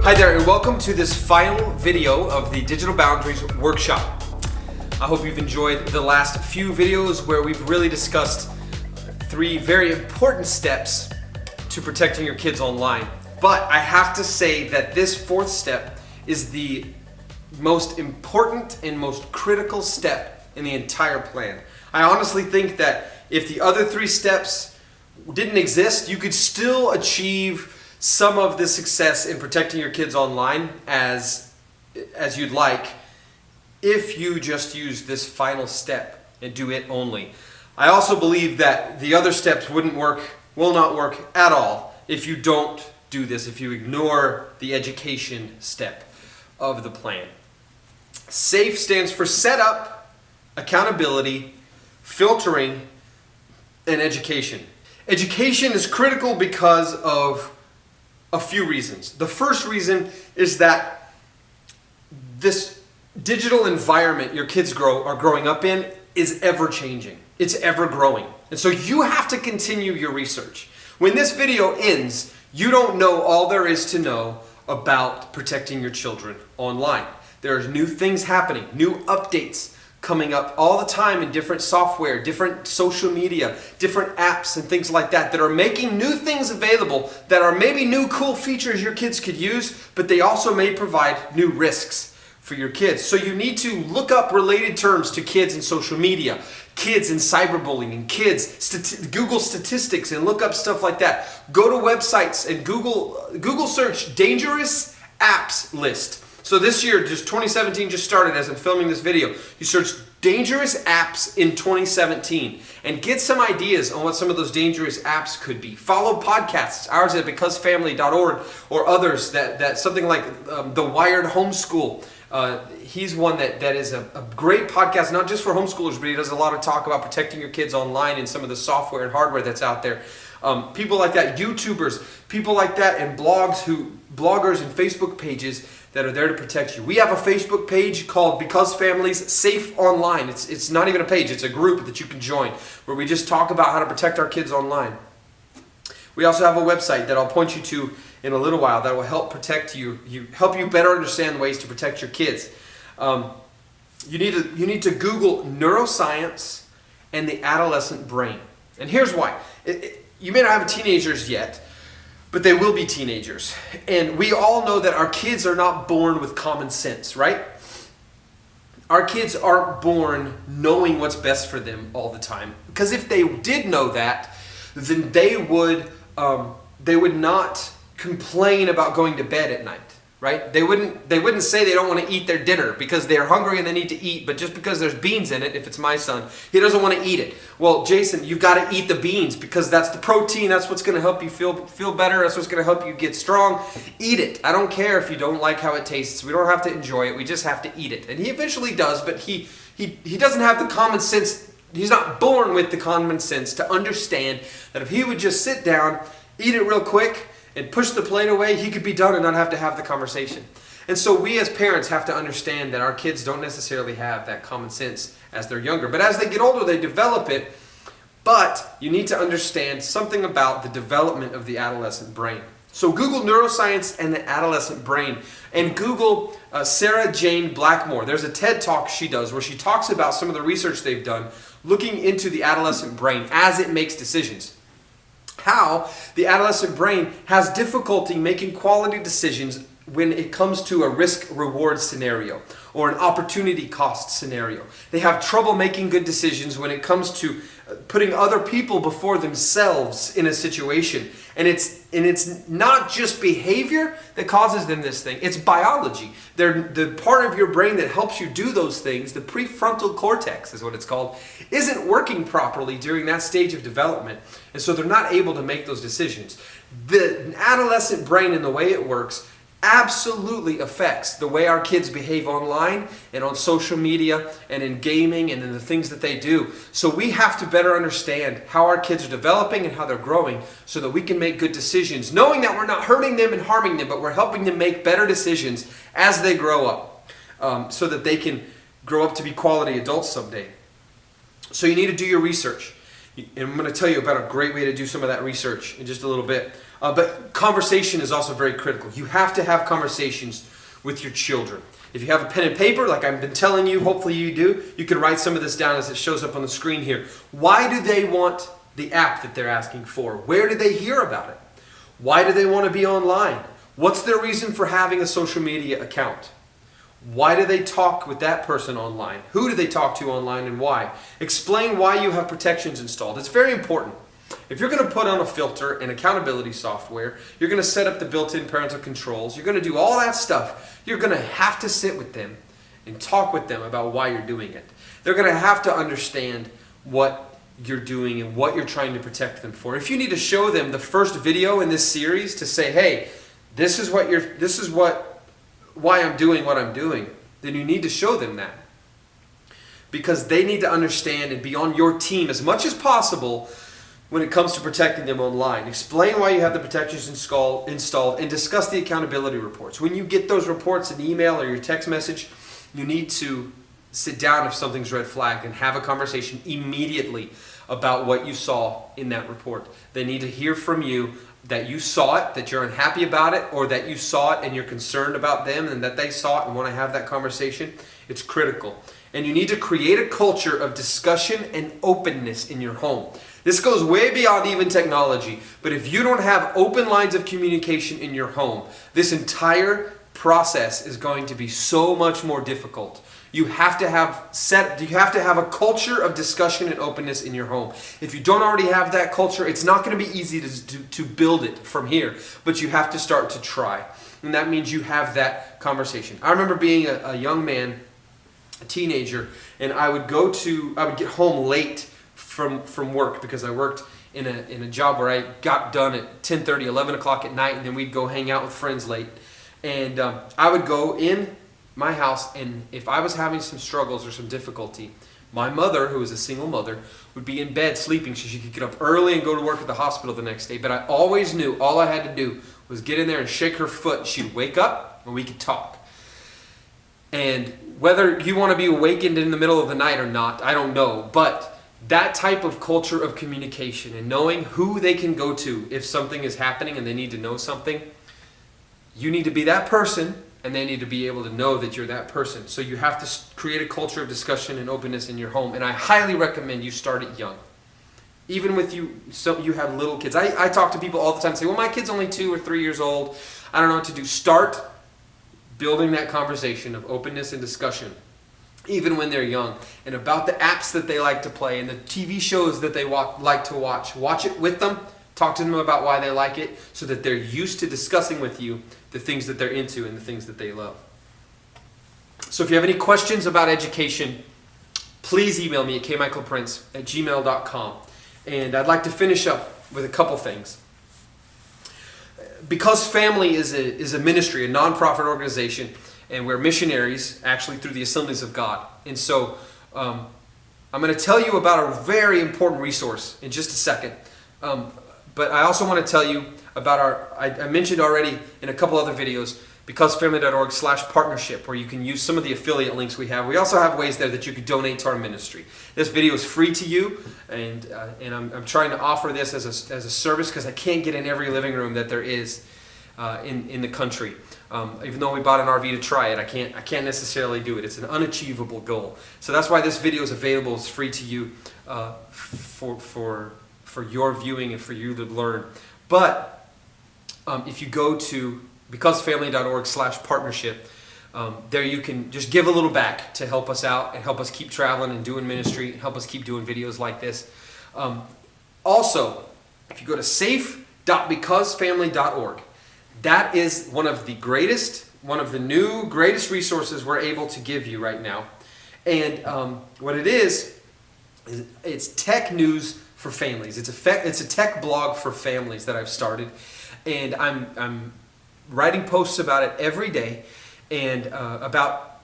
Hi there, and welcome to this final video of the Digital Boundaries Workshop. I hope you've enjoyed the last few videos where we've really discussed 3 very important steps to protecting your kids online. But I have to say that this 4th step is the most important and most critical step in the entire plan. I honestly think that if the other 3 steps didn't exist, you could still achieve some of the success in protecting your kids online as you'd like if you just use this final step and do it only. I also believe that the other steps will not work at all if you don't do this, if you ignore the education step of the plan. SAFE stands for setup, accountability, filtering, and education. Education is critical because of a few reasons. The first reason is that this digital environment your kids are growing up in is ever changing. It's ever growing. And so you have to continue your research. When this video ends, you don't know all there is to know about protecting your children online. There's new things happening, new updates coming up all the time in different software, different social media, different apps and things like that are making new things available that are maybe new cool features your kids could use, but they also may provide new risks for your kids. So you need to look up related terms to kids in social media, kids in cyberbullying, and kids, Google statistics and look up stuff like that. Go to websites and Google search dangerous apps list. So this year, just 2017 just started as I'm filming this video. You search dangerous apps in 2017 and get some ideas on what some of those dangerous apps could be. Follow podcasts, ours at BecauseFamily.org or others that something like The Wired Homeschool. He's one that is a great podcast, not just for homeschoolers, but he does a lot of talk about protecting your kids online and some of the software and hardware that's out there. People like that, YouTubers, people like that, and bloggers and Facebook pages that are there to protect you. We have a Facebook page called BecauseFamily's Safe Online. It's not even a page, it's a group that you can join where we just talk about how to protect our kids online. We also have a website that I'll point you to in a little while that will help protect you, help you better understand ways to protect your kids. You need to Google neuroscience and the adolescent brain. And here's why. You may not have teenagers yet, but they will be teenagers. And we all know that our kids are not born with common sense, right? Our kids aren't born knowing what's best for them all the time. Because if they did know that, then they would not complain about going to bed at night, right? They wouldn't say they don't want to eat their dinner because they're hungry and they need to eat, but just because there's beans in it, if it's my son, he doesn't want to eat it. Well, Jason, you've got to eat the beans because that's the protein, that's what's going to help you feel better, that's what's going to help you get strong. Eat it. I don't care if you don't like how it tastes. We don't have to enjoy it. We just have to eat it. And he eventually does, but he doesn't have the common sense. He's not born with the common sense to understand that if he would just sit down, eat it real quick, and push the plate away, he could be done and not have to have the conversation. And so we as parents have to understand that our kids don't necessarily have that common sense as they're younger. But as they get older, they develop it. But you need to understand something about the development of the adolescent brain. So Google neuroscience and the adolescent brain, and Google Sarah Jane Blackmore. There's a TED Talk she does where she talks about some of the research they've done looking into the adolescent brain as it makes decisions. How the adolescent brain has difficulty making quality decisions when it comes to a risk-reward scenario or an opportunity cost scenario. They have trouble making good decisions when it comes to putting other people before themselves in a situation. And it's not just behavior that causes them this thing. It's biology. The part of your brain that helps you do those things, the prefrontal cortex is what it's called, isn't working properly during that stage of development. And so they're not able to make those decisions. The adolescent brain and the way it works absolutely affects the way our kids behave online and on social media and in gaming and in the things that they do. So we have to better understand how our kids are developing and how they're growing so that we can make good decisions, knowing that we're not hurting them and harming them, but we're helping them make better decisions as they grow up, so that they can grow up to be quality adults someday. So you need to do your research. And I'm going to tell you about a great way to do some of that research in just a little bit. But conversation is also very critical. You have to have conversations with your children. If you have a pen and paper, like I've been telling you, hopefully you do, you can write some of this down as it shows up on the screen here. Why do they want the app that they're asking for? Where did they hear about it? Why do they want to be online? What's their reason for having a social media account? Why do they talk with that person online? Who do they talk to online and why? Explain why you have protections installed. It's very important. If you're going to put on a filter and accountability software, you're going to set up the built-in parental controls, you're going to do all that stuff, you're going to have to sit with them and talk with them about why you're doing it. They're going to have to understand what you're doing and what you're trying to protect them for. If you need to show them the first video in this series to say, hey, this is why I'm doing what I'm doing, then you need to show them that. Because they need to understand and be on your team as much as possible when it comes to protecting them online. Explain why you have the protections installed and discuss the accountability reports. When you get those reports in email or your text message, you need to sit down if something's red flagged and have a conversation immediately about what you saw in that report. They need to hear from you that you saw it, that you're unhappy about it, or that you saw it and you're concerned about them and that they saw it and want to have that conversation. It's critical. And you need to create a culture of discussion and openness in your home. This goes way beyond even technology, but if you don't have open lines of communication in your home, this entire process is going to be so much more difficult. You have to have a culture of discussion and openness in your home. If you don't already have that culture, it's not going to be easy to build it from here, but you have to start to try. And that means you have that conversation. I remember being a young man, a teenager, and I would get home late from work because I worked in a job where I got done at 10:30, 11 o'clock at night, and then we'd go hang out with friends late. And I would go in my house, and if I was having some struggles or some difficulty, my mother, who was a single mother, would be in bed sleeping so she could get up early and go to work at the hospital the next day. But I always knew all I had to do was get in there and shake her foot. She'd wake up and we could talk. And whether you want to be awakened in the middle of the night or not, I don't know. But that type of culture of communication and knowing who they can go to if something is happening and they need to know something, you need to be that person and they need to be able to know that you're that person. So you have to create a culture of discussion and openness in your home. And I highly recommend you start it young. Even with you have little kids. I talk to people all the time and say, well, my kid's only 2 or 3 years old. I don't know what to do. Start building that conversation of openness and discussion, even when they're young, and about the apps that they like to play and the TV shows that they like to watch. Watch it with them. Talk to them about why they like it so that they're used to discussing with you the things that they're into and the things that they love. So if you have any questions about education, please email me at kmichaelprince@gmail.com. And I'd like to finish up with a couple things. Because Family is a ministry, a nonprofit organization, and we're missionaries actually through the Assemblies of God. And so I'm going to tell you about a very important resource in just a second. But I also want to tell you about I mentioned already in a couple other videos, BecauseFamily.org/partnership, where you can use some of the affiliate links we have. We also have ways there that you could donate to our ministry. This video is free to you, and I'm trying to offer this as a service because I can't get in every living room that there is in the country. Even though we bought an RV to try it, I can't necessarily do it. It's an unachievable goal. So that's why this video is available. It's free to you for your viewing and for you to learn. But if you go to BecauseFamily.org/partnership, there you can just give a little back to help us out and help us keep traveling and doing ministry and help us keep doing videos like this. Also, if you go to safe.becausefamily.org, that is one of the new greatest resources we're able to give you right now. And what it is it's tech news for families. It's a tech blog for families that I've started, and I'm writing posts about it every day and about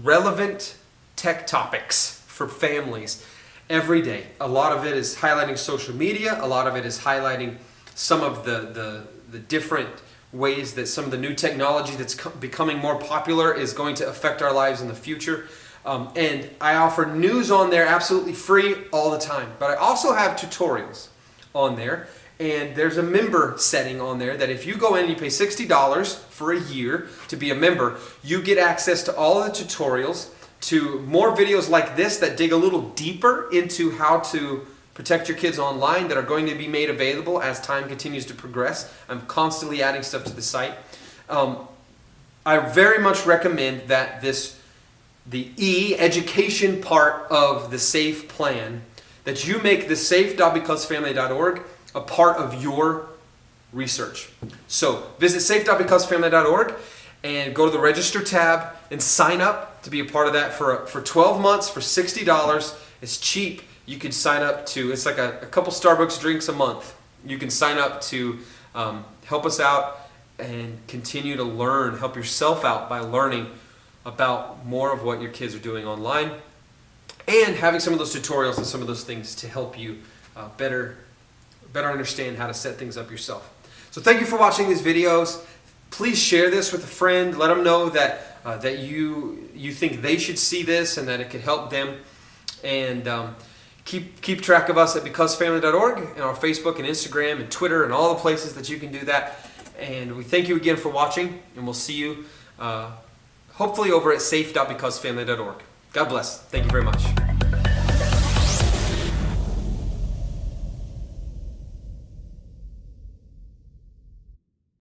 relevant tech topics for families every day. A lot of it is highlighting social media. A lot of it is highlighting some of the different ways that some of the new technology that's becoming more popular is going to affect our lives in the future. And I offer news on there absolutely free all the time. But I also have tutorials on there. And there's a member setting on there that if you go in and you pay $60 for a year to be a member, you get access to all of the tutorials, to more videos like this that dig a little deeper into how to protect your kids online, that are going to be made available as time continues to progress. I'm constantly adding stuff to the site. I very much recommend that the education part of the SAFE plan, that you make the safe.becausefamily.org a part of your research. So visit safe.becausefamily.org and go to the register tab and sign up to be a part of that for 12 months for $60. It's cheap. You can sign up to, it's like a couple Starbucks drinks a month. You can sign up to help us out and continue to learn, help yourself out by learning about more of what your kids are doing online and having some of those tutorials and some of those things to help you better understand how to set things up yourself. So thank you for watching these videos. Please share this with a friend. Let them know that that you think they should see this and that it could help them. And keep track of us at BecauseFamily.org and our Facebook and Instagram and Twitter and all the places that you can do that. And we thank you again for watching, and we'll see you hopefully over at safe.becausefamily.org. God bless. Thank you very much.